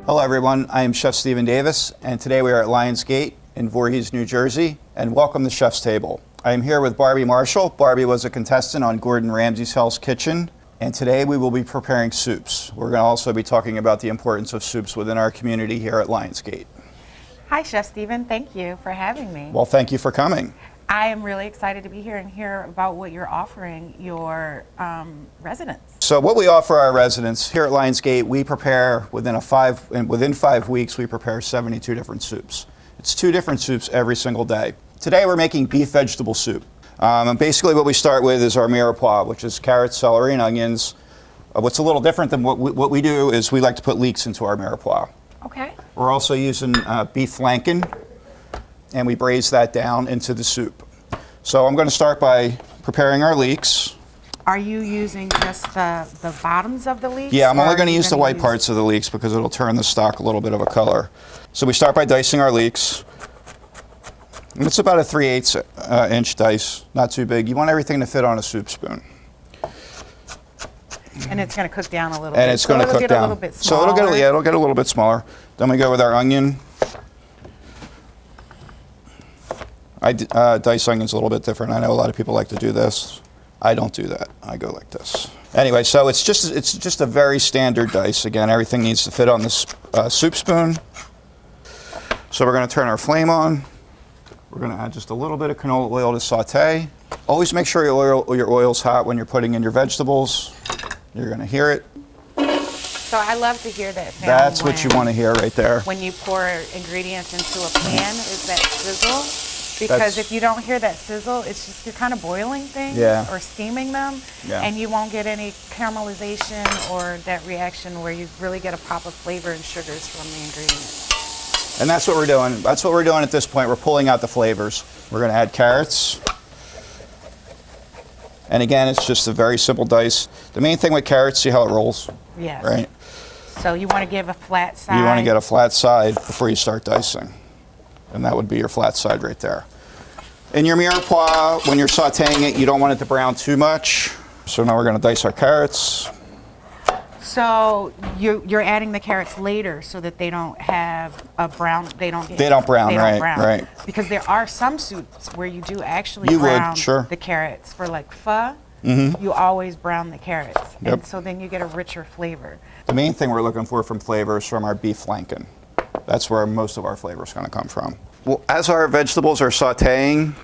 Hello everyone, I am Chef Stephen Davis, and today we are at Lions Gate in Voorhees, New Jersey, and welcome to Chef's Table. I am here with Barbie Marshall. Barbie was a contestant on Gordon Ramsay's Hell's Kitchen, and today we will be preparing soups. We're going to also be talking about the importance of soups within our community here at Lions Gate. Hi Chef Stephen, thank you for having me. Well, thank you for coming. I am really excited to be here and hear about what you're offering your residents. So what we offer our residents here at Lions Gate, we prepare within 5 weeks, we prepare 72 different soups. It's 2 different soups every single day. Today we're making beef vegetable soup. And basically what we start with is our mirepoix, which is carrots, celery, and onions. What's a little different than what we do is we like to put leeks into our mirepoix. Okay. We're also using beef flanken, and we braise that down into the soup. So I'm going to start by preparing our leeks. Are you using just the bottoms of the leeks? Yeah, I'm only going to use the white parts of the leeks because it'll turn the stock a little bit of a color. So we start by dicing our leeks. And it's about a 3/8 inch dice, not too big. You want everything to fit on a soup spoon. And it's going to cook down a little bit. And it's going to cook get down. A little bit so smaller. it'll get a little bit smaller. Then we go with our onion. I dice onions a little bit different. I know a lot of people like to do this. I don't do that. I go like this. Anyway, so it's just a very standard dice. Again, everything needs to fit on this soup spoon. So we're going to turn our flame on. We're going to add just a little bit of canola oil to saute. Always make sure your oil's hot when you're putting in your vegetables. You're going to hear it. So I love to hear that sound. That's what you want to hear right there. When you pour ingredients into a pan, is that sizzle? Because if you don't hear that sizzle, it's just you're kind of boiling things or steaming them, and you won't get any caramelization or that reaction where you really get a pop of flavor and sugars from the ingredients. And that's what we're doing. That's what we're doing at this point. We're pulling out the flavors. We're going to add carrots. And again, it's just a very simple dice. The main thing with carrots, see how it rolls? Yes. Right? So you want to give a flat side? You want to get a flat side before you start dicing. And that would be your flat side right there. In your mirepoix, when you're sauteing it, you don't want it to brown too much. So now we're going to dice our carrots. So you're adding the carrots later so that they don't have a brown. They don't brown. Right. Because there are some soups where you do actually brown the carrots for like pho. Mm-hmm. You always brown the carrots, and so then you get a richer flavor. The main thing we're looking for from flavor is from our beef flanken. That's where most of our flavor is going to come from. Well, as our vegetables are sauteing,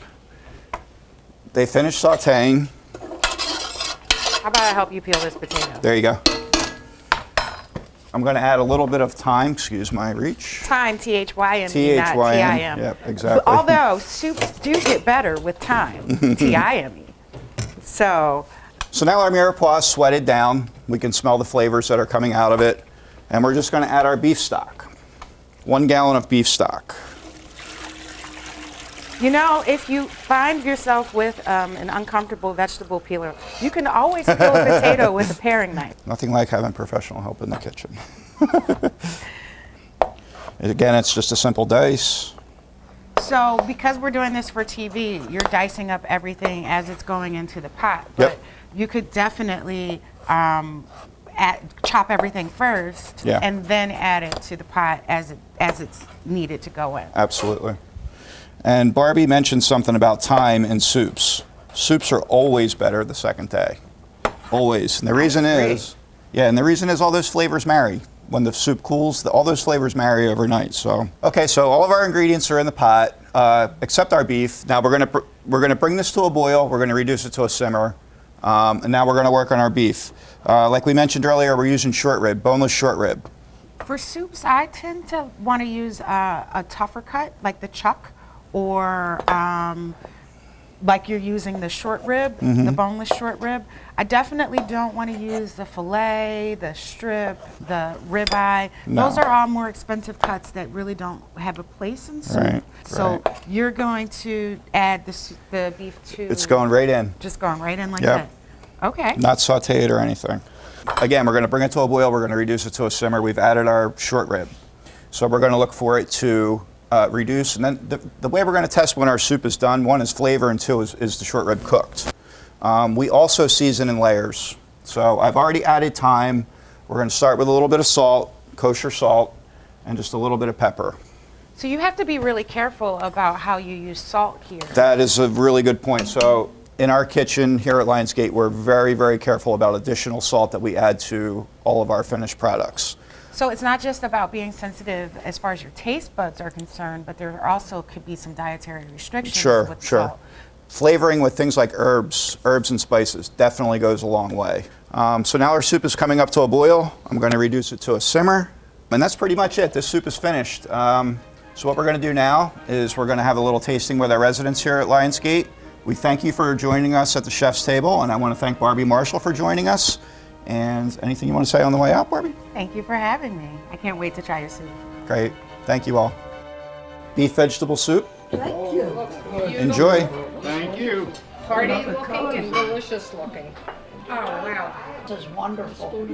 they finish sauteing. How about I help you peel this potato? There you go. I'm going to add a little bit of thyme, excuse my reach. Thyme, T-H-Y-M-E, not T-H-Y-M. T-I-M. Yep, exactly. Although soups do get better with thyme, T-I-M-E. So now our mirepoix is sweated down. We can smell the flavors that are coming out of it. And we're just going to add our beef stock. 1 gallon of beef stock. You know, if you find yourself with an uncomfortable vegetable peeler, you can always peel a potato with a paring knife. Nothing like having professional help in the kitchen. Again, it's just a simple dice. So because we're doing this for TV, you're dicing up everything as it's going into the pot. But you could definitely chop everything first and then add it to the pot as it's needed to go in. Absolutely. And Barbie mentioned something about thyme in soups. Soups are always better the second day. Always. And the reason is, all those flavors marry. When the soup cools, all those flavors marry overnight. So, okay, so all of our ingredients are in the pot, except our beef. Now we're gonna bring this to a boil. We're gonna reduce it to a simmer, and now we're gonna work on our beef. Like we mentioned earlier, we're using short rib, boneless short rib. For soups, I tend to want to use a tougher cut, like the chuck, or like you're using the short rib, the boneless short rib. I definitely don't want to use the filet, the strip, the ribeye. No. Those are all more expensive cuts that really don't have a place in soup. Right, so you're going to add the beef to... It's going right in. Just going right in like that? Okay. Not sauteed or anything. Again, we're going to bring it to a boil. We're going to reduce it to a simmer. We've added our short rib. So we're going to look for it to reduce. And then the way we're going to test when our soup is done, 1 is flavor, and 2 is the short rib cooked. We also season in layers. So I've already added thyme. We're going to start with a little bit of salt, kosher salt. and just a little bit of pepper. So you have to be really careful about how you use salt here. That is a really good point. So in our kitchen here at Lionsgate, we're very, very careful about additional salt that we add to all of our finished products. So it's not just about being sensitive as far as your taste buds are concerned, but there also could be some dietary restrictions with salt. Flavoring with things like herbs and spices definitely goes a long way. So now our soup is coming up to a boil. I'm going to reduce it to a simmer. And that's pretty much it. This soup is finished. So what we're going to do now is we're going to have a little tasting with our residents here at Lionsgate. We thank you for joining us at the chef's table, and I want to thank Barbie Marshall for joining us. And anything you want to say on the way out, Barbie? Thank you for having me. I can't wait to try your soup. Great. Thank you all. Beef vegetable soup. Thank you. Enjoy. Thank you. Hearty looking and delicious looking. Oh, wow. It is wonderful.